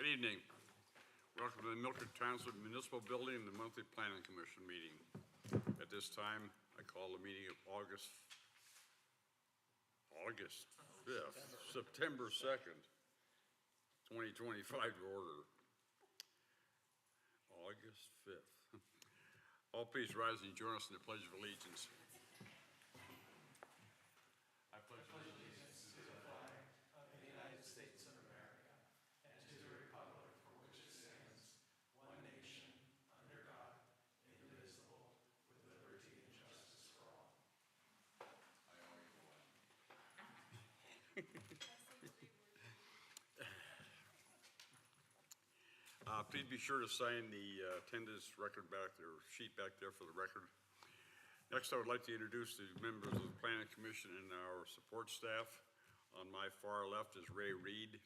Good evening. Welcome to the Milford Township Municipal Building and the monthly Planning Commission meeting. At this time, I call the meeting of August 5th, September 2nd, 2025 to order. August 5th. All please rise and join us in the Pledge of Allegiance. I pledge allegiance to the flag of the United States of America and to the republic for which it stands, one nation, under God, indivisible, with liberty and justice for all. I owe you one. Please be sure to sign the attendance record back there, sheet back there for the record. Next, I would like to introduce the members of the Planning Commission and our support staff. On my far left is Ray Reed.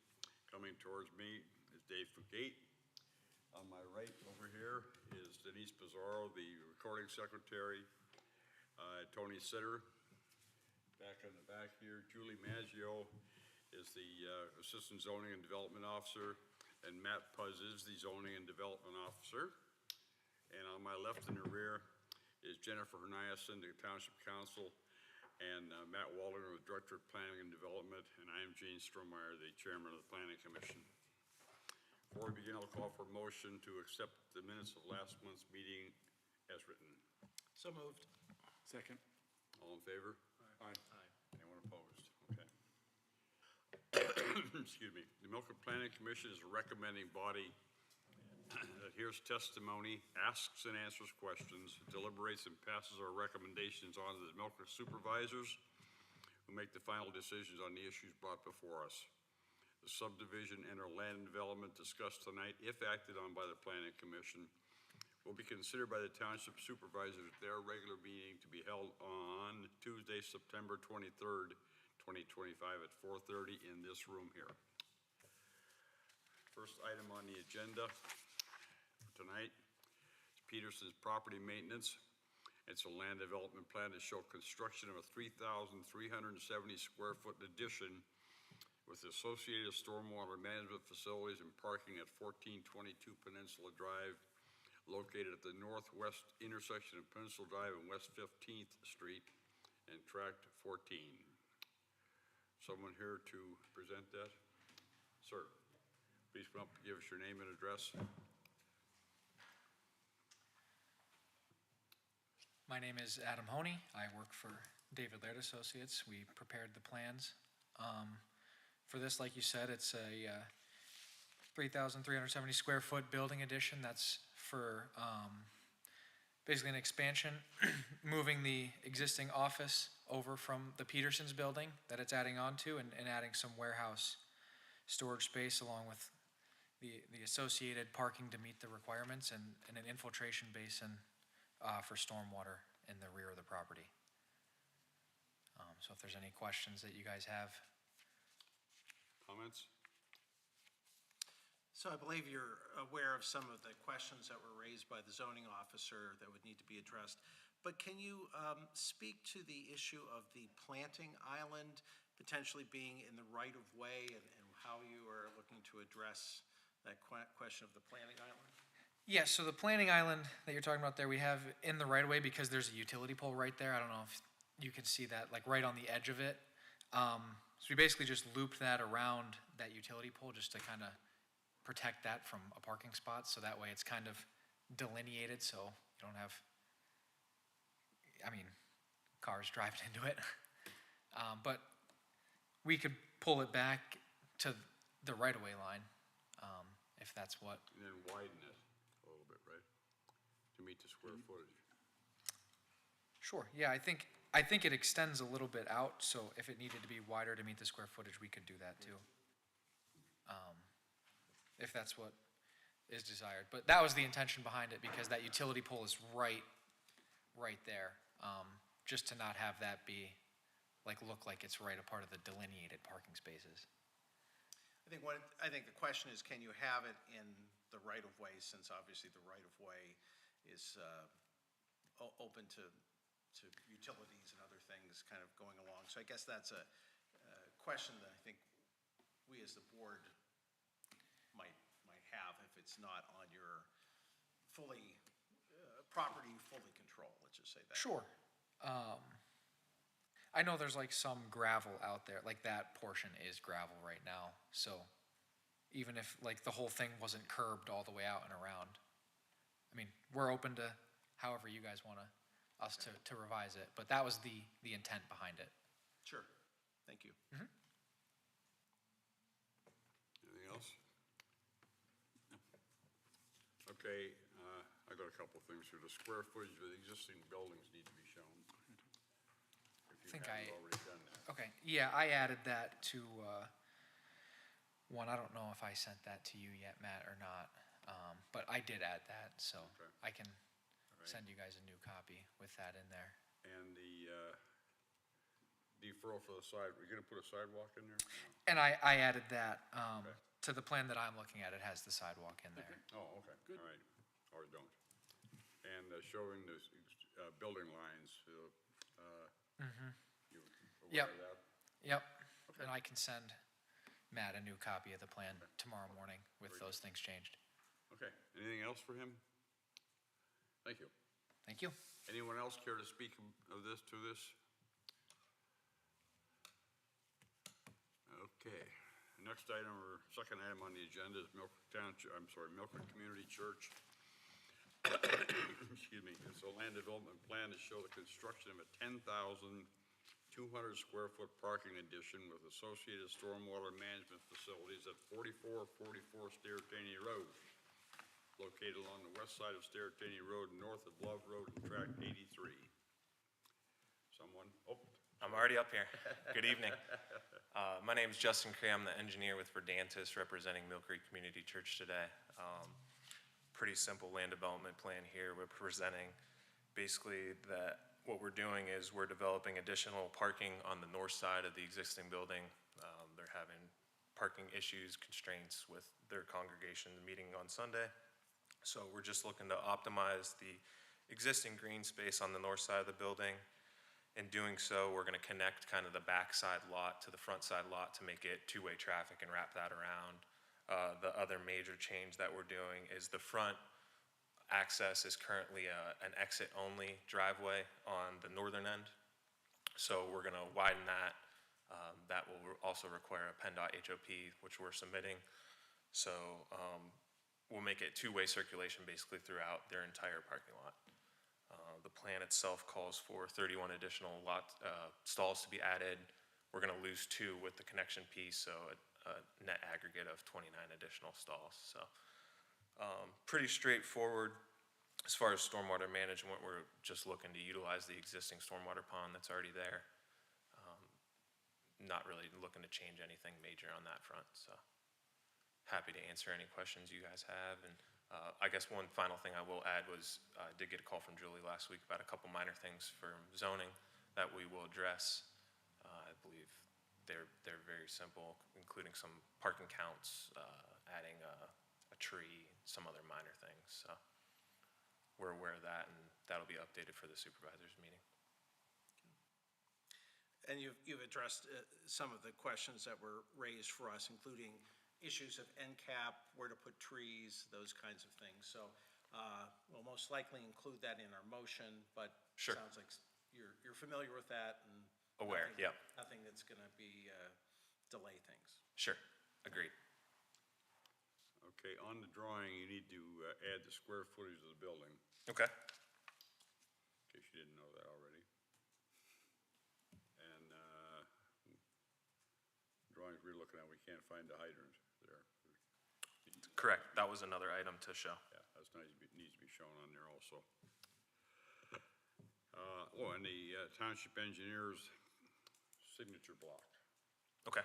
Coming towards me is Dave Fugate. On my right over here is Denise Pizarro, the recording secretary. Tony Sitter. Back in the back here, Julie Maggio is the assistant zoning and development officer, and Matt Puzz is the zoning and development officer. And on my left in the rear is Jennifer Herniason, the Township Council, and Matt Waldron, the Director of Planning and Development, and I am Gene Strohmeyer, the Chairman of the Planning Commission. Before we begin, I'll call for a motion to accept the minutes of last month's meeting as written. So moved. Second. All in favor? Aye. Anyone opposed? Okay. Excuse me. The Milford Planning Commission is a recommending body that hears testimony, asks and answers questions, deliberates and passes our recommendations on to the Milford supervisors, who make the final decisions on the issues brought before us. The subdivision and our land development discussed tonight, if acted on by the Planning Commission, will be considered by the Township supervisors at their regular meeting to be held on Tuesday, September 23rd, 2025 at 4:30 in this room here. First item on the agenda tonight is Peterson's property maintenance. It's a land development plan to show construction of a 3,370 square foot addition with associated stormwater management facilities and parking at 1422 Peninsula Drive, located at the northwest intersection of Peninsula Drive and West 15th Street and Tract 14. Someone here to present that? Sir, please come up and give us your name and address. My name is Adam Honey. I work for David Laird Associates. We prepared the plans. For this, like you said, it's a 3,370 square foot building addition. That's for basically an expansion, moving the existing office over from the Peterson's building that it's adding on to and adding some warehouse storage space along with the associated parking to meet the requirements and an infiltration basin for stormwater in the rear of the property. So if there's any questions that you guys have. Comments? So I believe you're aware of some of the questions that were raised by the zoning officer that would need to be addressed. But can you speak to the issue of the planting island potentially being in the right-of-way and how you are looking to address that question of the planting island? Yeah, so the planting island that you're talking about there, we have in the right-of-way because there's a utility pole right there. I don't know if you can see that, like right on the edge of it. So we basically just looped that around that utility pole just to kind of protect that from a parking spot. So that way it's kind of delineated so you don't have, cars driving into it. But we could pull it back to the right-of-way line if that's what. And then widen it a little bit, right? To meet the square footage. Sure, yeah, I think it extends a little bit out, so if it needed to be wider to meet the square footage, we could do that too. If that's what is desired. But that was the intention behind it because that utility pole is right there. Just to not have that be, look like it's right a part of the delineated parking spaces. I think the question is, can you have it in the right-of-way, since obviously the right-of-way is open to utilities and other things kind of going along. So I guess that's a question that I think we as the board might it's not on your property you fully control, let's just say that. Sure. I know there's like some gravel out there, like that portion is gravel right now, so even if like the whole thing wasn't curbed all the way out and around, I mean, we're open to however you guys want us to revise it, but that was the intent behind it. Sure, thank you. Anything else? Okay, I got a couple of things here. The square footage of the existing buildings need to be shown. If you Think haven't already done that. Okay, yeah, I added that to, one, I don't know if I sent that to you yet, Matt, or not, but I did add that, so Okay. I can right. send you guys a new copy with that in there. And the deferral for the side, we're gonna put a sidewalk in there? And I added that, Okay. to the plan that I'm looking at, it has the sidewalk in there. Oh, okay, all right, or don't. And showing the building lines, you aware Yep. of that? Yep, Okay. and I can send Matt a new copy of the plan tomorrow morning with Very those things changed. Okay, anything else for him? Thank you. Thank you. Anyone else care to speak of this, to this? Okay, next item, or second item on the agenda is Milford Community Church. Excuse me, it's a land development plan to show the construction of a 10,200 square foot parking addition with associated stormwater management facilities at 4444 Sterrettini Road, located along the west side of Sterrettini Road, north of Love Road and Tract 83. Someone? Oh, I'm already up here. Good evening. My name is Justin Cray. I'm the engineer with Verdantis representing Mill Creek Community Church today. Pretty simple land development plan here. We're presenting basically that what we're doing is we're developing additional parking on the north side of the existing building. They're having parking issues, constraints with their congregation meeting on Sunday. So we're just looking to optimize the existing green space on the north side of the building. In doing so, we're gonna connect kind of the backside lot to the front side lot to make it two-way traffic and wrap that around. The other major change that we're doing is the front access is currently an exit-only driveway on the northern end. So we're gonna widen that. That will also require a PennDOT HOP, which we're submitting. So we'll make it two-way circulation basically throughout their entire parking lot. The plan itself calls for 31 additional stalls to be added. We're gonna lose 2 with the connection piece, so a net aggregate of 29 additional stalls. So pretty straightforward. As far as stormwater management, we're just looking to utilize the existing stormwater pond that's already there. Not really looking to change anything major on that front, so happy to answer any questions you guys have. And I guess one final thing I will add was I did get a call from Julie last week about a couple minor things for zoning that we will address. I believe they're very simple, including some parking counts, adding a tree, some other minor things. So we're aware of that, and that'll be updated for the supervisors meeting. And you've addressed some of the questions that were raised for us, including issues of NCAP, where to put trees, those kinds of things. So we'll most likely include that in our motion, but Sure. sounds like you're familiar with that and Aware, nothing- yep. Nothing that's going to be delay things. Sure, agreed. okay, on the drawing, you need to add the square footage of the building, Okay, in case you didn't know that already. And drawings we're looking at, we can't find the hydrant there. correct. That was another item to show. Yeah, that's nice, needs to be shown on there also. And the township engineer's signature block. Okay,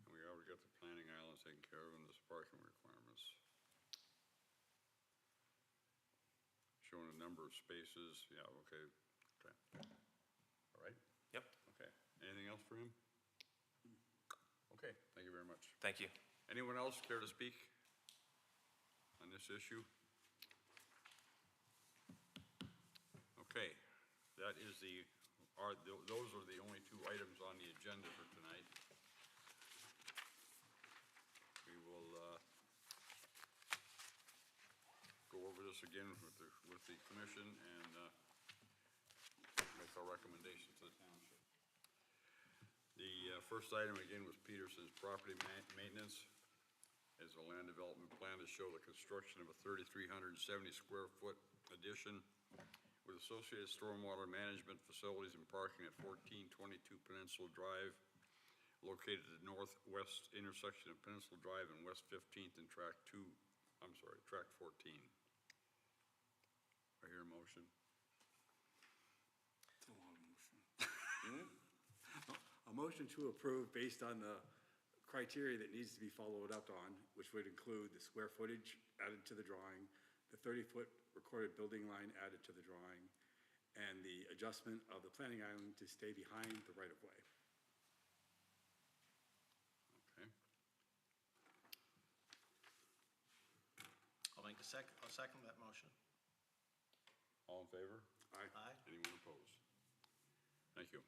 We already got the planning island taken care of and the parking requirements. Showing a number of spaces, yeah, okay. All right, yep, okay. Anything else for him? Okay, thank you very much. thank you. Anyone else care to speak on this issue? Okay, that is the those are the only two items on the agenda for tonight. We will go over this again with the commission and make our recommendations to the township. The first item again was Peterson's property maintenance. As a land development plan to show the construction of a 3,370 square foot addition with associated stormwater management facilities and parking at 1422 Peninsula Drive, located at the northwest intersection of Peninsula Drive and West 15th and track 14. I hear a motion. It's a long motion. A motion to approve based on the criteria that needs to be followed up on, which would include the square footage added to the drawing, the 30-foot recorded building line added to the drawing, and the adjustment of the planting island to stay behind the right-of-way. Okay. I'll second that motion. All in favor? Aye. Aye. Anyone opposed? Thank you.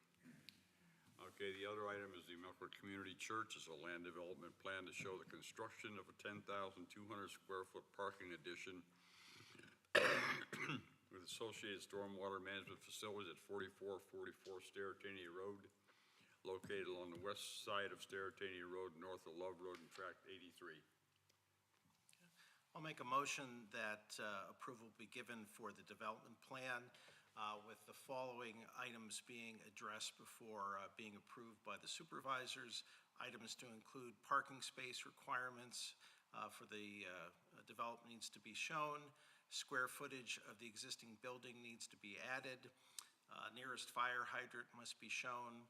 Okay, the other item is the Milford Community Church. It's a land development plan to show the construction of a 10,200 square foot parking addition with associated stormwater management facilities at 4444 Sterretania Road, located along the west side of Sterretania Road, north of Love Road and tract 83. I'll make a motion that approval be given for the development plan with the following items being addressed before being approved by the supervisors. Items to include parking space requirements for the development needs to be shown. Square footage of the existing building needs to be added. Nearest fire hydrant must be shown.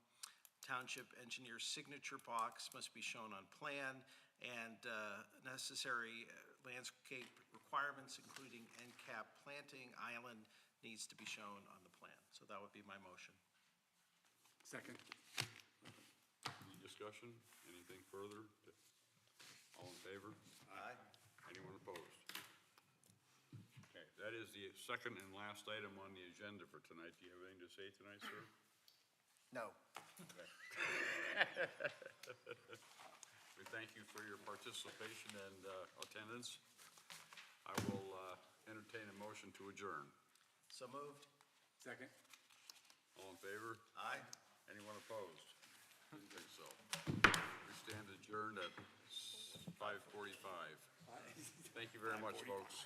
Township engineer's signature box must be shown on plan, and necessary landscape requirements, including end cap planting island, needs to be shown on the plan. So that would be my motion. Second. Any discussion? Anything further? All in favor? Aye. Anyone opposed? Okay, that is the second and last item on the agenda for tonight. Do you have anything to say tonight, sir? No. We thank you for your participation and attendance. I will entertain a motion to adjourn. So moved. Second. All in favor? Aye. Anyone opposed? Didn't think so. We stand adjourned at 5:45. Thank you very much, folks.